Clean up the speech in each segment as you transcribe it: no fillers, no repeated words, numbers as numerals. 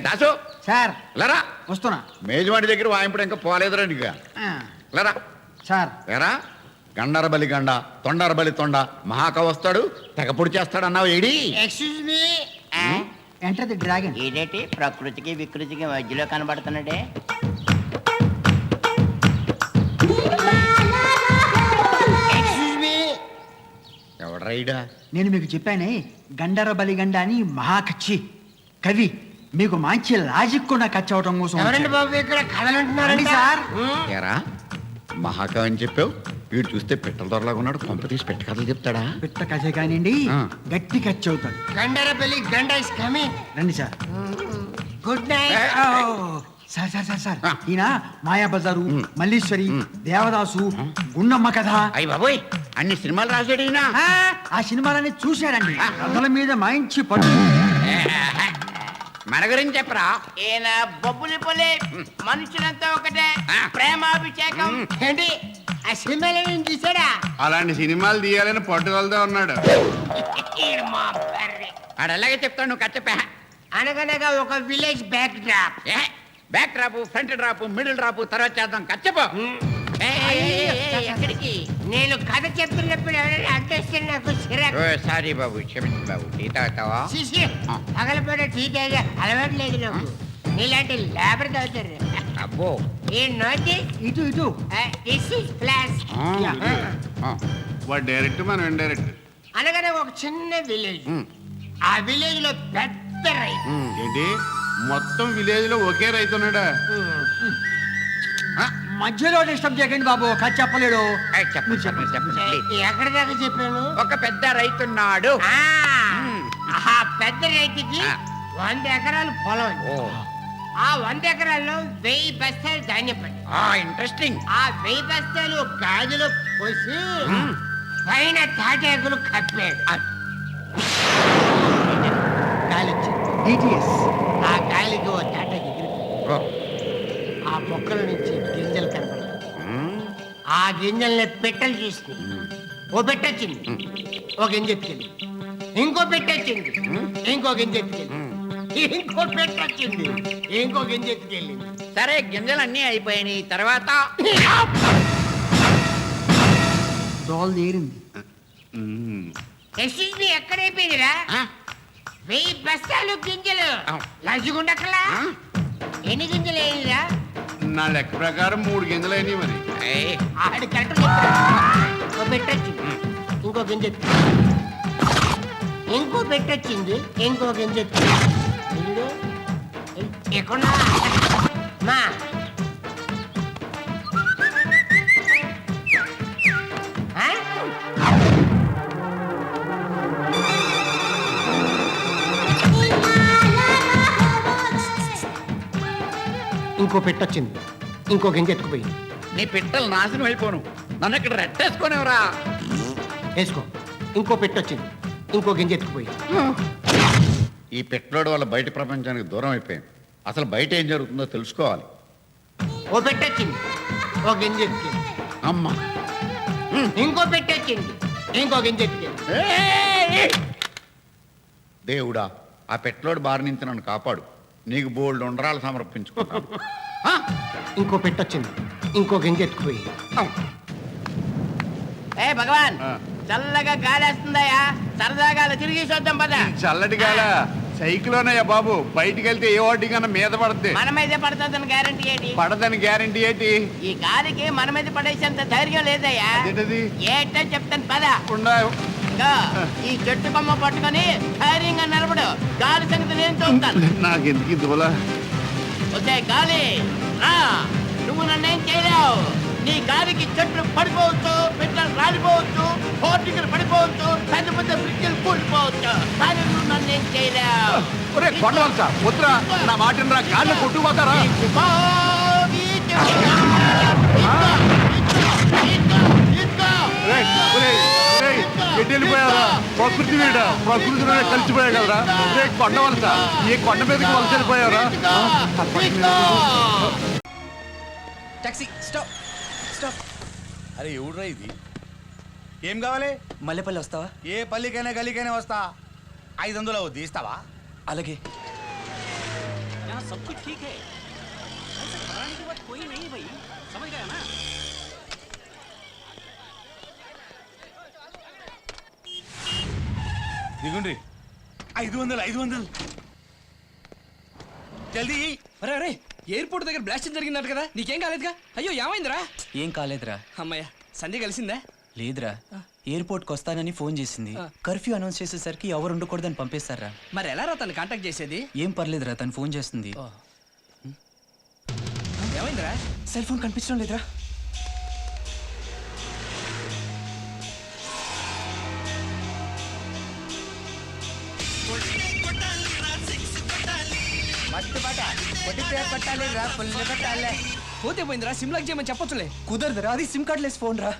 Dasu sir లరా వస్తున్నా. మేజవాడి దగ్గర వాయింపుడు ఇంకా పోలేదురా నీకు లరా సార్ ఎరా గండరబలి గండ తొండరబలి తొండ మహాకవి వస్తాడు తెగపుడు చేస్తాడు అన్నావు AD excuse me enter the dragon. ఇదేంటి ప్రకృతికి వికృతికి మధ్యలో కనబడుతున్నాడే? ఎక్స్క్యూజ్ మీ ఎవడ్రైడా నేను మీకు చెప్పానే గండర బలిగండ అని మహాకచ్చి కవి మీకు మంచి లాజిక్ కూడా కచ్చి అవటం కోసం ఎవరండి బాబు ఇక్కడ కథలంటున్నారండి సార్. ఎరా మహాకవి అని చెప్పావు వీడు చూస్తే పిట్టల దొరలాగా ఉన్నాడు కొంప తీసి పెట్ట కథలు చెప్తాడా పిట్ట కథే కానివ్వండి గట్టి కచ్చి అవుతాడు. గండరపల్లి గండ ఇస్ కమింగ్. రండి sir. Good night. Sir sir sir sir ఈయన మాయాబజారు మల్లీశ్వరి దేవదాసు గుండమ్మ కథ అయ్యి బాబోయ్ అన్ని సినిమాలు రాశాడు ఈయన. ఆ సినిమాలన్నీ చూశాడండి. కథల మీద మంచి పట్టు. మన గురించి చెప్పరా ఈయన బొబ్బులి పొలి మనుషులంతా ఒకటే ప్రేమాభిషేకం. ఏంటి ఆ సినిమాలో నేను చూసాడా? అలాంటి సినిమాలు తీయాలని పట్టుదలతో ఉన్నాడు. ఆడు అలాగే చెప్తాడు నువ్వు కచ్చపే. అనగనగా ఒక village back drop. Back drop front drop middle drop తర్వాత చేద్దాం కచ్చపో. ఎక్కడికి? నేను కథ చెప్తున్నప్పుడు ఎవరైనా అడ్డొస్తే నాకు చిరాకు. సారీ బాబు క్షమించు బాబు టీ తాగుతావా? శిష్య పగలపడే టీ తాగే అలవాటు లేదు నాకు. నీలాంటి లేబర్ తాగుతారు. అబ్బో ఈ నోటీస్ ఇటు ఇటు దిస్ ఇస్ ఫ్లాష్. వాడు డైరెక్ట్ మనం ఇండైరెక్ట్. అనగానే ఒక చిన్న విలేజ్. ఆ విలేజ్ లో పెద్ద రైతు. ఏంటి మొత్తం విలేజ్ లో ఒకే రైతు ఉన్నాడా? మధ్యలో డిస్టర్బ్ చేయకండి బాబు కథ చెప్పలేడు. చెప్పండి చెప్పండి చెప్పండి. ఎక్కడి దాకా చెప్పాను? ఒక పెద్ద రైతున్నాడు. ఆ పెద్ద రైతుకి 100 ఎకరాలు పొలం ఉంది. ఆ 100 ఎకరాల్లో 1000 బస్తాలు ధాన్యం పండి. ఇంట్రెస్టింగ్. ఆ 1000 బస్తాలు గాజులు పోసి పైన తాటాకులు కప్పాడు. గాలి డిటిఎస్ ఆ గాలికి ఓ తాటాకి ఎగిరిపోయింది. ఆ మొక్కల నుంచి గింజలు కనపడతాయి. ఆ గింజల్ని పెట్టలు చూసి ఓ పెట్టొచ్చింది, ఓ గింజ ఎత్తుకెళ్ళి. ఇంకో పెట్టొచ్చింది, ఇంకో గింజ ఎత్తుకెళ్ళి. ఇంకో పెట్టొచ్చింది, ఇంకో గింజ ఎత్తుకెళ్ళింది. సరే గింజలు అన్నీ అయిపోయినాయి తర్వాత దోలు తీరింది. ఎక్కడైపోయిందిరా? 1000 బస్తాలు గింజలు లజ్జుగుండక్కలా. ఎన్ని గింజలు వేయరా? నా లెక్క ప్రకారం 3 గింజలు అయినాయి మరి. ఆడి కరెక్ట్ ఓ పెట్టొచ్చింది, ఇంకో గింజ ఎత్తుకెళ్ళి. ఇంకో పెట్టొచ్చింది, ఇంకో గింజ ఎత్తుకెళ్ళి. ఎక్కడ మా ఇంకో పెట్టొచ్చింది, ఇంకో గింజ ఎత్తుకుపోయింది. నీ పిట్టలు నాశనం అయిపోను నన్ను ఇక్కడ రెట్టేసుకునేవరా. వేసుకో. ఇంకో పెట్టొచ్చింది, ఇంకో గింజ ఎత్తుకుపోయింది. ఈ పెట్రోడ్ వల్ల బయట ప్రపంచానికి దూరం అయిపోయింది. అసలు బయట ఏం జరుగుతుందో తెలుసుకోవాలి. ఓ పెట్టొచ్చింది, ఓ గింజ ఎత్తుకెళ్ళి. అమ్మా ఇంకో పెట్టొచ్చింది, ఇంకో గింజ ఎత్తుకెళ్ళి. దేవుడా ఆ పెట్రోడ్ బారి నుంచి నన్ను కాపాడు. నీకు బోల్డ్ ఉండ్రాలు సమర్పించుకుంటాను. ఇంకో పెట్టొచ్చింది, ఇంకో గింజ ఎత్తుకుపోయింది. ఏ భగవాన్ చల్లగా గాలేస్తుందయ్యా, సరదాగా తిరిగి చూద్దాం పద. చల్లటి గాల సైకిల్లోనయ్యా బాబు. బయటికి వెళ్తే ఏ వాటి కన్నా మీద పడుతుంది. మన మీదే పడుతుందని గ్యారంటీ ఏంటి? పడదని గ్యారంటీ ఏంటి? ఈ గాలికి మన మీద పడేసేంత ధైర్యం లేదయ్యా. ఏంటది? ఏంటో చెప్తాను పద. ఉండా. ఈ చెట్టు కొమ్మ పట్టుకొని ధైర్యంగా నిలబడు. గాలి సంగతి నేను చూస్తాను. నాకెందుకు ఇందువల్ల? వద్దే గాలి రా, నువ్వు నన్నేం చేయలేవు. నీ గాలికి చెట్లు పడిపోవచ్చు, పిట్టలు రాలిపోవచ్చు, హోర్టికలు పడిపోవచ్చు, పెద్ద పెద్ద బ్రిడ్జిలు కూలిపోవచ్చు, కానీ నువ్వు నన్నేం చేయలేవు. వద్దురా, నా మాట గాలి కొట్టుకుపోతారా? వెళ్ళిపోయారా? ప్రకృతి మీద ప్రకృతిలో కలిసిపోయా కదరా. కొండ వలస, ఈ కొండ మీదకి వలస వెళ్ళిపోయారా? అరే ఎవడ్రా ఇది? ఏం కావాలి? మల్లెపల్లి వస్తావా? ఏ పల్లికైనా గలికైనా వస్తా. 500 అవుద్ది, ఇస్తావా? అలాగే. यहाँ सब कुछ ठीक है, ऐसा घबराने की बात कोई नहीं है भाई, समझ गया ना? దిగుండ్రి 500 జల్దీ. అరే అరే, ఎయిర్పోర్ట్ దగ్గర బ్లాస్టింగ్ జరిగిందంట కదా, నీకేం కాలేదుగా? అయ్యో ఏమైందిరా? ఏం కాలేదురా. అమ్మయ్య, సంధ్య కలిసిందా? లేదురా, ఎయిర్పోర్ట్కి వస్తానని ఫోన్ చేసింది. కర్ఫ్యూ అనౌన్స్ చేసేసరికి ఎవరు ఉండకూడదని పంపేస్తారా. మరి ఎలా రా తను కాంటాక్ట్ చేసేది? ఏం పర్లేదురా, తను ఫోన్ చేస్తుంది. ఏమైందిరా? సెల్ ఫోన్ కనిపించడం లేదురా. పోతే పోయిందిరా, సిమ్ లాక్ చేయమని చెప్పొచ్చులే. కుదరదురా, అది సిమ్ కార్డ్ లెస్ ఫోన్ రా.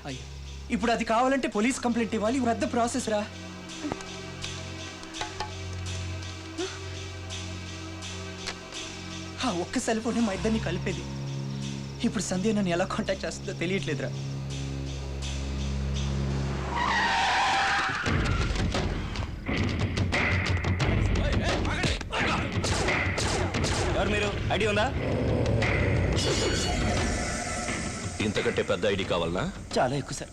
ఇప్పుడు అది కావాలంటే పోలీస్ కంప్లైంట్ ఇవ్వాలి, పెద్ద ప్రాసెస్ రా. ఆ ఒక్క సెల్ ఫోనే మా ఇద్దరిని కలిపేది. ఇప్పుడు సంధ్య నన్ను ఎలా కాంటాక్ట్ చేస్తుందో తెలియట్లేదురా. ఎవరు మీరు? ఐడి ఉందా? ఇంతకంటే పెద్ద ఐడి కావాలనా? చాలా ఎక్కువ సార్.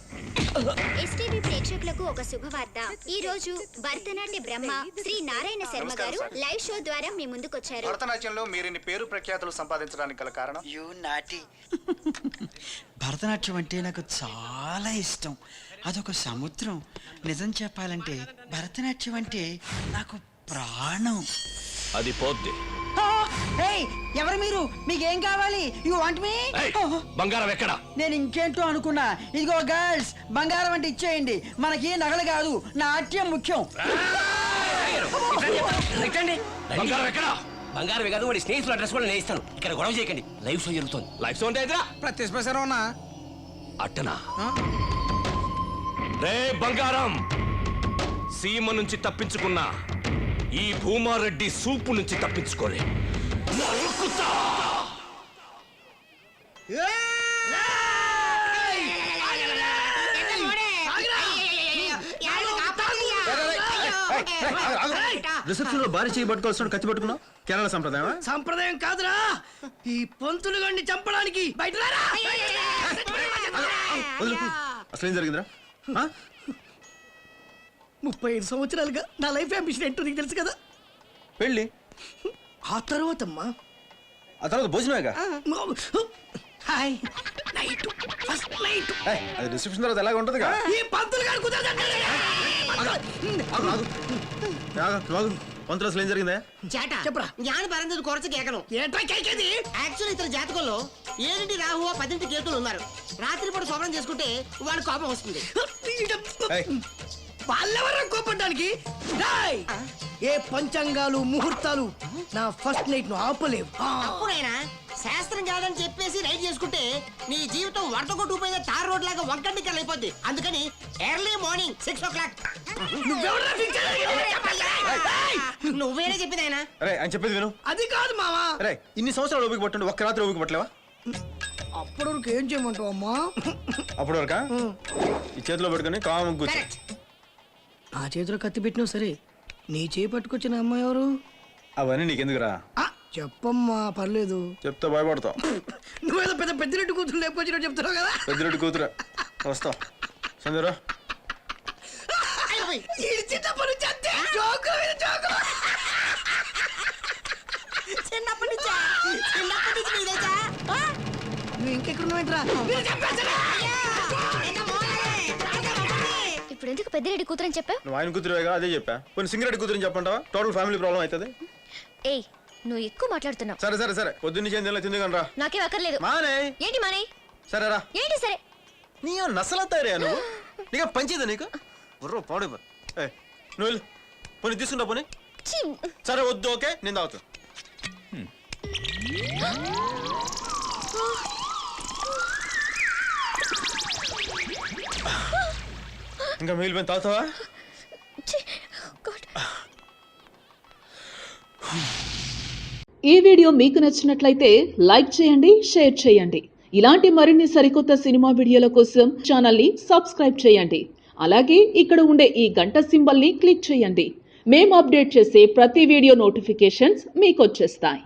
ఎస్టీవీ ప్రేక్షకులకు ఒక శుభవార్త. ఈ రోజు భరతనాట్య బ్రహ్మ శ్రీ నారాయణ శర్మ గారు లైవ్ షో ద్వారా మీ ముందుకొచ్చారు. భరతనాట్యంలో మీరిన్ని పేరు ప్రఖ్యాతులు సంపాదించడానికి గల కారణం? భరతనాట్యం అంటే నాకు చాలా ఇష్టం. అదొక సముద్రం. నిజం చెప్పాలంటే భరతనాట్యం అంటే నాకు ప్రాణం. అది పోద్ది. ఎవరు మీరు? మీకేం కావాలి? You want me? బంగారం ఎక్కడ? నేను ఇంకేంటో అనుకున్నా. ఇదిగో గర్ల్స్, బంగారం అంటే ఇచ్చేయండి. మనకి నగలు కాదు, నాట్యం ముఖ్యం. బంగారం ఎక్కడ? బంగారం కాదు, వాడి స్నేహితుల అడ్రస్ కూడా నేను ఇస్తాను. ఇక్కడ గొడవ చేయకండి, లైవ్ షో జరుగుతుంది. లైఫ్ సో అంటే ప్రతిస్పేశారు అట్టనా? రే బంగారం, సీమ నుంచి తప్పించుకున్న ఈ భూమారెడ్డి సూపు నుంచి తప్పించుకోలే. నరుకుతా! రిసెప్షన్ లో భారీ చేయి పట్టుకోవాల్సిన కత్తి పట్టుకున్నావు. కేరళ సంప్రదాయం. సంప్రదాయం కాదురా, ఈ పంతులు గండి చంపడానికి బయట రారా. అసలు ఏం జరిగిందిరా? 35 సంవత్సరాలుగా నా లైఫ్ అంబిషన్ ఏంటో నీకు తెలుసు కదా. పెళ్ళి ఆ తర్వాత అమ్మా, ఆ తర్వాత భోజనమేగా. Hi night, first night. అది రిసెప్షన్ తర్వాత ఎలాగ ఉంటుంది. ఈ పంతులు గారు కుదరదంటే పంతులు అసలు ఏం జరిగిందా? చెప్పరా, జ్ఞాన పరంజు కొరచ కేకను ఏంట్రా కేకేది? యాక్చువల్ ఇతర జాతకంలో 7 రాహువ 10 కేతులు ఉన్నారు. రాత్రిపూట శోభనం చేసుకుంటే వాడి కోపం వస్తుంది. వాళ్ళెవరా కోపడ్డానికి? ఏ పంచాంగాలు ముహూర్తాలు నా ఫస్ట్ నైట్ ను ఆపలేవు. అప్పుడైనా శాస్త్రం కాదని చెప్పేసి రైడ్ చేసుకుంటే నీ జీవితం వరద కొట్టుకుపోయిన తార్ రోడ్ లాగా వంకంటికల్ అయిపోద్ది. అందుకని ఎర్లీ మార్నింగ్ 6 o'clock. నువ్వేనే చెప్పింది ఆయన. ఆయన చెప్పేది విను. అది కాదు మావా. ఇన్ని సంవత్సరాలు ఓపిక పట్టండి, ఒక్క రాత్రి ఓపిక పట్టలేవా? అప్పటి వరకు ఏం చేయమంటావు అమ్మా? అప్పటి వరకా ఈ చేతిలో పెట్టుకుని కాము కూర్చో. నా చేతిలో కత్తి పెట్టినావు సరే, నీ చేయి పట్టుకొచ్చిన అమ్మాయి ఎవరు? అవన్నీ నీకెందుకురా? చెప్పమ్మా, పర్లేదు. చెప్తే భయపడతావు. నువ్వేదో పెద్ద పెద్దిరెడ్డి కూతురు లేకపోతే చెప్తున్నావు కదా. పెద్దిరెడ్డి కూతురు వస్తా సంజయరా. నువ్వు ఇంకెక్కడున్నావేంట్రా? ఇప్పుడు ఎందుకు పెద్దిరెడ్డి కూతురని చెప్పావు? నువ్వు ఆయన కూతురుగా అదే చెప్పా. కొన్ని సింగరెడ్డి కూతురుని చెప్పంటావా? టోటల్ ఫ్యామిలీ ప్రాబ్లం అవుతుంది. ఏయ్, నువ్వు ఎక్కువ మాట్లాడుతున్నావు. సరే సరే సరే, పొద్దున్న చేంజ్ తింది కానీ రా. నాకేం అక్కర్లేదు. మానే ఏంటి మానే? సరేరా. ఏంటి సరే? నీ నసలతాయిరా నువ్వు. నీకు పంచేదా నీకు? బుర్ర పాడు. నువ్వు వెళ్ళు, పోనీ తీసుకుంటా పోనీ. సరే వద్దు, ఓకే నేను తాగుతా. ఇంకా మిగిలిపోయిన తాగుతావా? ఈ వీడియో మీకు నచ్చినట్లయితే లైక్ చేయండి, షేర్ చేయండి. ఇలాంటి మరిన్ని సరికొత్త సినిమా వీడియోల కోసం ఛానల్ని సబ్స్క్రైబ్ చేయండి. అలాగే ఇక్కడ ఉండే ఈ గంట సింబల్ని క్లిక్ చేయండి. మేము అప్డేట్ చేసే ప్రతి వీడియో నోటిఫికేషన్స్ మీకు వచ్చేస్తాయి.